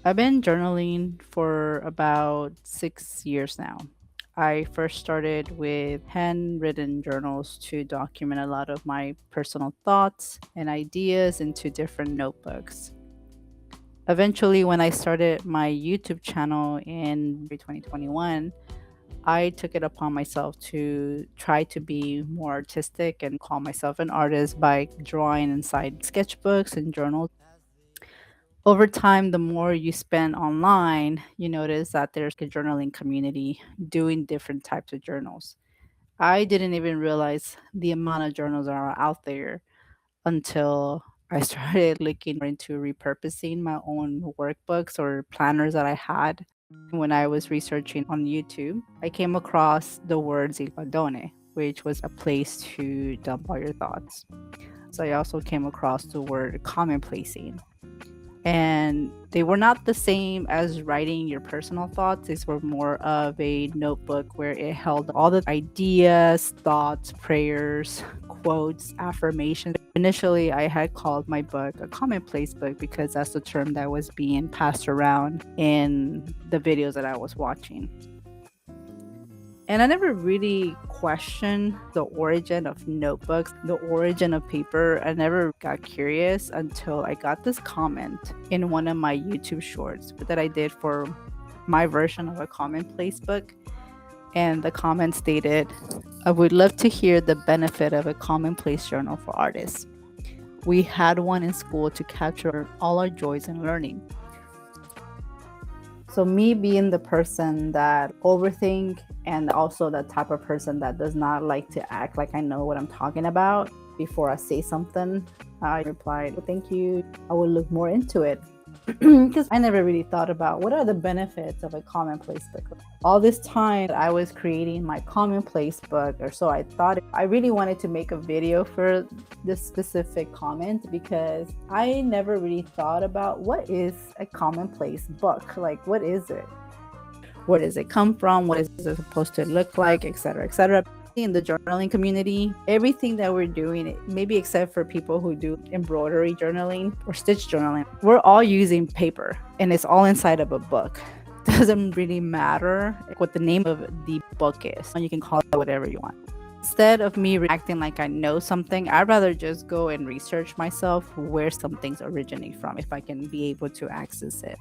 I've been journaling for about 6 years now. I first started with handwritten journals to document a lot of my personal thoughts and ideas into different notebooks. Eventually, when I started my YouTube channel in 2021, I took it upon myself to try to be more artistic and call myself an artist by drawing inside sketchbooks and journals. Over time, the more you spend online, you notice that there's a journaling community doing different types of journals. I didn't even realize the amount of journals that are out there until I started looking into repurposing my own workbooks or planners that I had. When I was researching on YouTube, I came across the word Zibaldone, which was a place to dump all your thoughts. So I also came across the word commonplacing, and they were not the same as writing your personal thoughts. These were more of a notebook where it held all the ideas, thoughts, prayers, quotes, affirmations. Initially, I had called my book a commonplace book because that's the term that was being passed around in the videos that I was watching. And I never really questioned the origin of notebooks, the origin of paper. I never got curious until I got this comment in one of my YouTube shorts that I did for my version of a commonplace book. And the comment stated, I would love to hear the benefit of a commonplace journal for artists. We had one in school to capture all our joys in learning. So me being the person that overthink and also the type of person that does not like to act like I know what I'm talking about before I say something, I replied, well, thank you. I will look more into it. Because I never really thought about what are the benefits of a commonplace book. All this time I was creating my commonplace book, or so I thought. I really wanted to make a video for this specific comment because I never really thought about what is a commonplace book. Like, what is it? Where does it come from? What is it supposed to look like, etc., etc. In the journaling community, everything that we're doing, maybe except for people who do embroidery journaling or stitch journaling, we're all using paper and it's all inside of a book. Doesn't really matter what the name of the book is. You can call it whatever you want. Instead of me acting like I know something, I'd rather just go and research myself where some things originate from if I can be able to access it.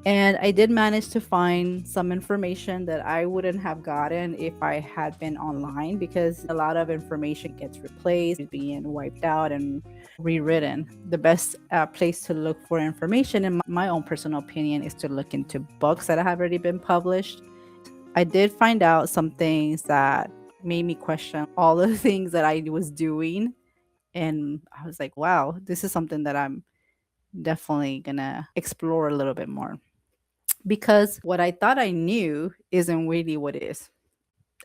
And I did manage to find some information that I wouldn't have gotten if I had been online, because a lot of information gets replaced, being wiped out and rewritten. The best place to look for information, in my own personal opinion, is to look into books that have already been published. I did find out some things that made me question all the things that I was doing. And I was like, wow, this is something that I'm definitely gonna explore a little bit more, because what I thought I knew isn't really what it is.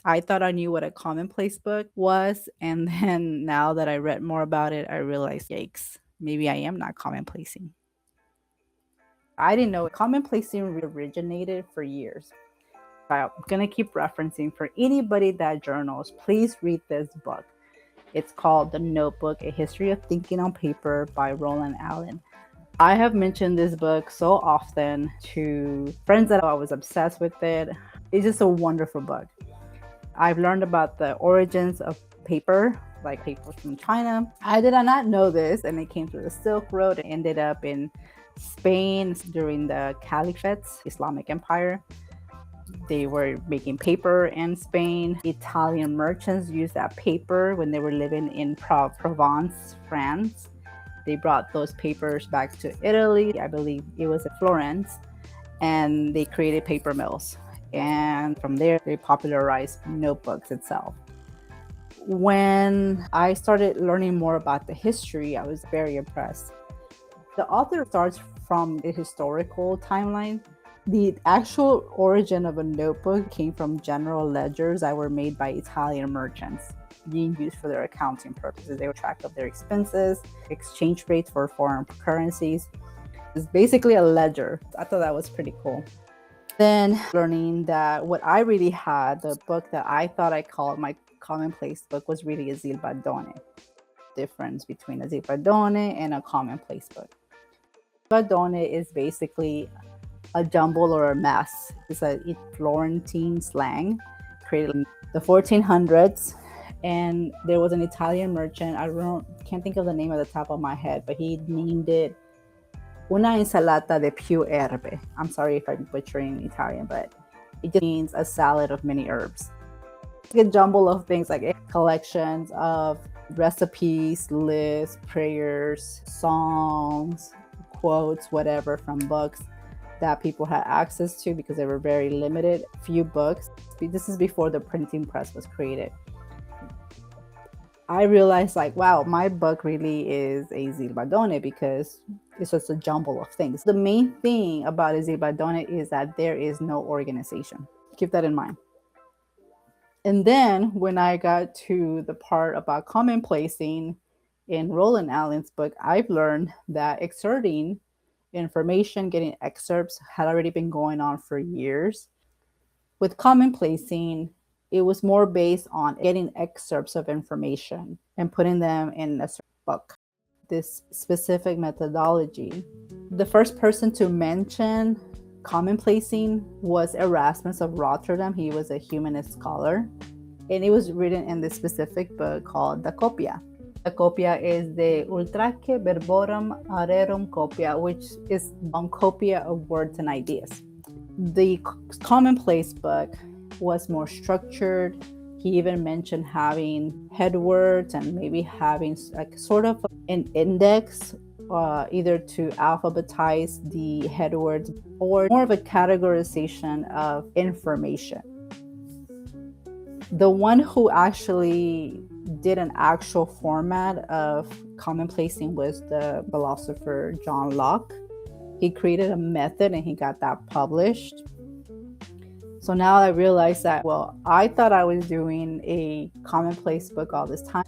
I thought I knew what a commonplace book was, and then now that I read more about it, I realized, yikes, maybe I am not commonplacing. I didn't know commonplacing originated for years. I'm gonna keep referencing for anybody that journals. Please read this book. It's called The Notebook: A History of Thinking on Paper by Roland Allen. I have mentioned this book so often to friends that I was obsessed with it. It's just a wonderful book. I've learned about the origins of paper, like paper from China. I did not know this, and it came through the Silk Road. It ended up in Spain during the Caliphate, Islamic Empire. They were making paper in Spain. Italian merchants used that paper when they were living in Provence, France. They brought those papers back to Italy. I believe it was at Florence, and they created paper mills. And from there, they popularized notebooks itself. When I started learning more about the history, I was very impressed. The author starts from the historical timeline. The actual origin of a notebook came from general ledgers that were made by Italian merchants, being used for their accounting purposes. They would track of their expenses, exchange rates for foreign currencies. It's basically a ledger. I thought that was pretty cool. Then learning that what I really had, the book that I thought I called my commonplace book, was really a Zibaldone. Difference between a Zibaldone and a commonplace book. Zibaldone is basically a jumble or a mess. It's a Florentine slang created in the 1400s. And there was an Italian merchant, can't think of the name at the top of my head, but he named it una insalata de più erbe. I'm sorry if I'm butchering Italian, but it just means a salad of many herbs. It's a jumble of things, like collections of recipes, lists, prayers, songs, quotes, whatever, from books that people had access to because they were very limited. Few books. This is before the printing press was created. I realized, like, wow, my book really is a Zibaldone because it's just a jumble of things. The main thing about a Zibaldone is that there is no organization. Keep that in mind. And then when I got to the part about commonplacing in Roland Allen's book, I've learned that excerpting information, getting excerpts, had already been going on for years. With commonplacing, it was more based on getting excerpts of information and putting them in a book. This specific methodology. The first person to mention commonplacing was Erasmus of Rotterdam. He was a humanist scholar, and it was written in this specific book called the Copia. The Copia is the Ultraque Verborum Arerum Copia, which is a copia of words and ideas. The Commonplace book was more structured. He even mentioned having headwords and maybe having like sort of an index, either to alphabetize the headwords or more of a categorization of information. The one who actually did an actual format of commonplacing was the philosopher John Locke. He created a method and he got that published. So now I realized that, well, I thought I was doing a commonplace book all this time.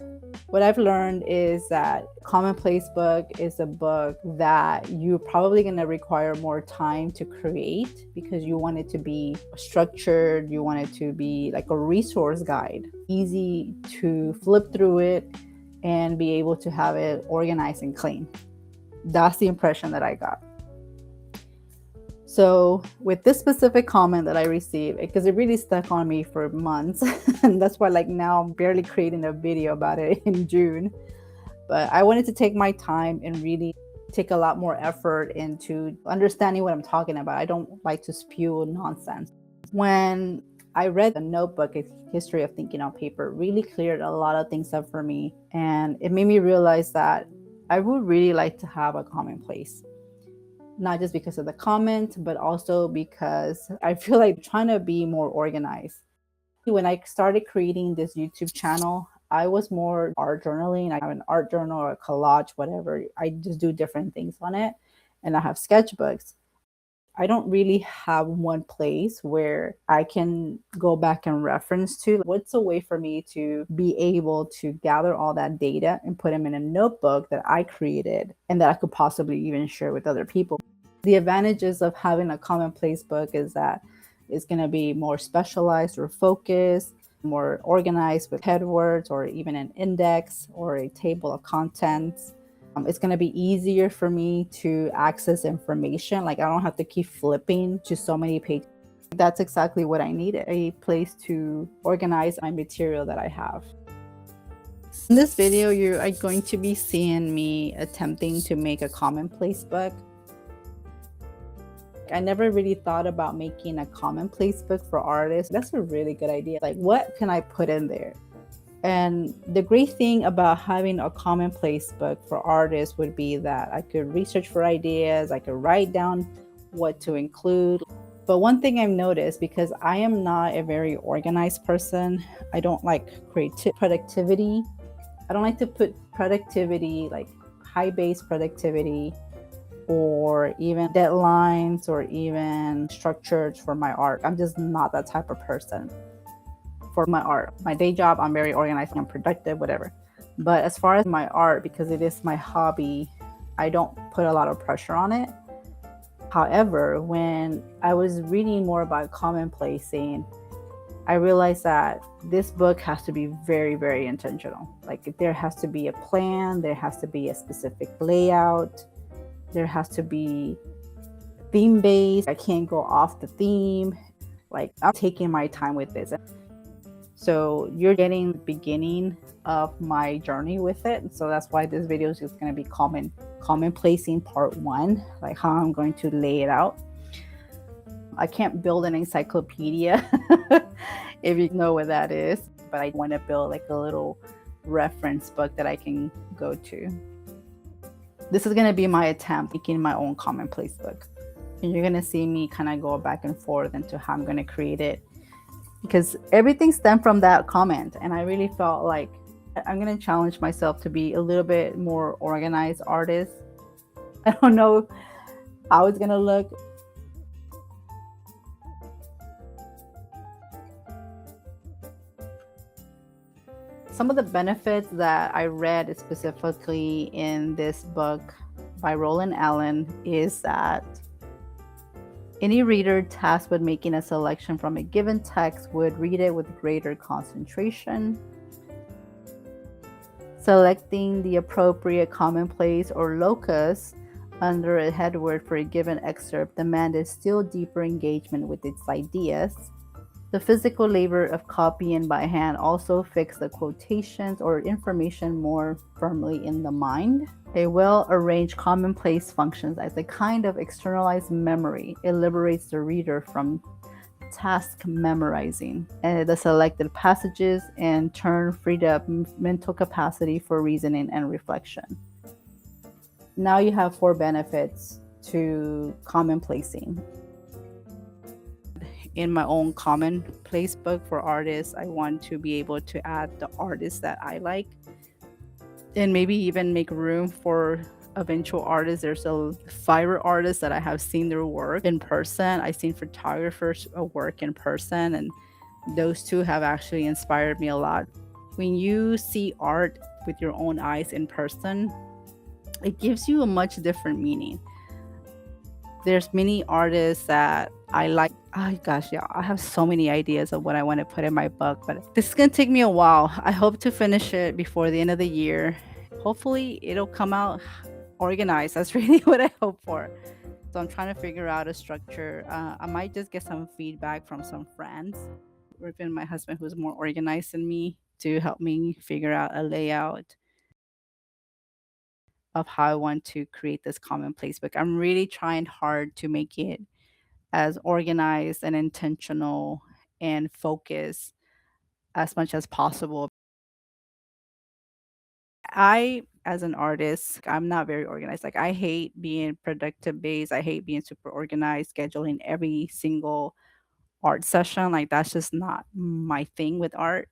What I've learned is that commonplace book is a book that you're probably going to require more time to create because you want it to be structured. You want it to be like a resource guide, easy to flip through it and be able to have it organized and clean. That's the impression that I got. So with this specific comment that I received, because it really stuck on me for months, and that's why like now I'm barely creating a video about it in June. But I wanted to take my time and really take a lot more effort into understanding what I'm talking about. I don't like to spew nonsense. When I read the notebook, A History of Thinking on Paper, really cleared a lot of things up for me. And it made me realize that I would really like to have a commonplace. Not just because of the comment, but also because I feel like trying to be more organized. When I started creating this YouTube channel, I was more art journaling. I have an art journal or a collage, whatever. I just do different things on it. And I have sketchbooks. I don't really have one place where I can go back and reference to. What's a way for me to be able to gather all that data and put them in a notebook that I created and that I could possibly even share with other people? The advantages of having a commonplace book is that it's going to be more specialized or focused, more organized with headwords or even an index or a table of contents. It's going to be easier for me to access information. Like I don't have to keep flipping to so many pages. That's exactly what I needed, a place to organize my material that I have. In this video, you are going to be seeing me attempting to make a commonplace book. I never really thought about making a commonplace book for artists. That's a really good idea. Like, what can I put in there? And the great thing about having a commonplace book for artists would be that I could research for ideas, I could write down what to include. But one thing I've noticed, because I am not a very organized person, I don't like productivity. I don't like to put productivity, like high-based productivity, or even deadlines or even structures for my art. I'm just not that type of person for my art. My day job, I'm very organized and productive, whatever. But as far as my art, because it is my hobby, I don't put a lot of pressure on it. However, when I was reading more about commonplacing, I realized that this book has to be very, very intentional. Like there has to be a plan, there has to be a specific layout. There has to be theme based. I can't go off the theme. Like, I'm taking my time with this. So you're getting the beginning of my journey with it. So that's why this video is just going to be commonplacing part 1, like how I'm going to lay it out. I can't build an encyclopedia if you know what that is, but I want to build like a little reference book that I can go to. This is going to be my attempt making my own commonplace book. And you're going to see me kind of go back and forth into how I'm going to create it, because everything stemmed from that comment. And I really felt like I'm going to challenge myself to be a little bit more organized artist. I don't know how it's going to look. Some of the benefits that I read specifically in this book by Roland Allen is that any reader tasked with making a selection from a given text would read it with greater concentration. Selecting the appropriate commonplace or locus under a headword for a given excerpt demanded still deeper engagement with its ideas. The physical labor of copying by hand also fixed the quotations or information more firmly in the mind. A well-arranged commonplace functions as a kind of externalized memory. It liberates the reader from task memorizing the selected passages and turn freed up mental capacity for reasoning and reflection. Now you have 4 benefits to commonplacing. In my own commonplace book for artists, I want to be able to add the artists that I like, and maybe even make room for eventual artists. There's a fiber artists that I have seen their work in person. I've seen photographers work in person, and those two have actually inspired me a lot. When you see art with your own eyes in person, it gives you a much different meaning. There's many artists that I like. Oh gosh, yeah, I have so many ideas of what I want to put in my book, but this is gonna take me a while. I hope to finish it before the end of the year. Hopefully it'll come out organized. That's really what I hope for. So I'm trying to figure out a structure. I might just get some feedback from some friends, or even my husband, who's more organized than me, to help me figure out a layout of how I want to create this commonplace book. I'm really trying hard to make it as organized and intentional and focused as much as possible. I, as an artist, I'm not very organized. Like, I hate being productive based. I hate being super organized, scheduling every single art session. Like, that's just not my thing with art.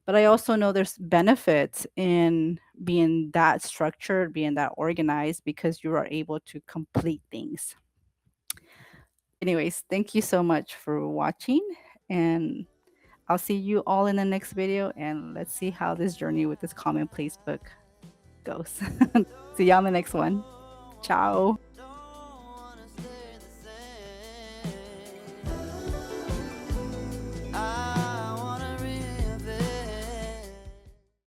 But I also know there's benefits in being that structured, being that organized, because you are able to complete things. Anyways, thank you so much for watching, and I'll see you all in the next video, and let's see how this journey with this commonplace book goes. See you on the next one. Ciao.